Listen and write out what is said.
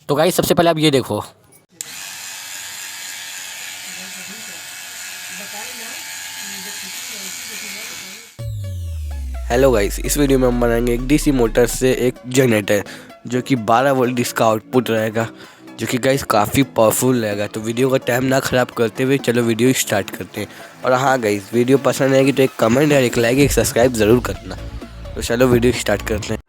तो गाइस सबसे पहले आप ये देखो। हेलो गाइस, इस वीडियो में हम बनाएंगे एक डीसी मोटर से एक जनरेटर जो कि 12 वोल्ट इसका आउटपुट रहेगा, जो कि गाइस काफ़ी पावरफुल रहेगा। तो वीडियो का टाइम ना ख़राब करते हुए चलो वीडियो स्टार्ट करते हैं। और हाँ गाइस, वीडियो पसंद आएगी तो एक कमेंट और एक लाइक एक सब्सक्राइब ज़रूर करना। तो चलो वीडियो स्टार्ट करते हैं।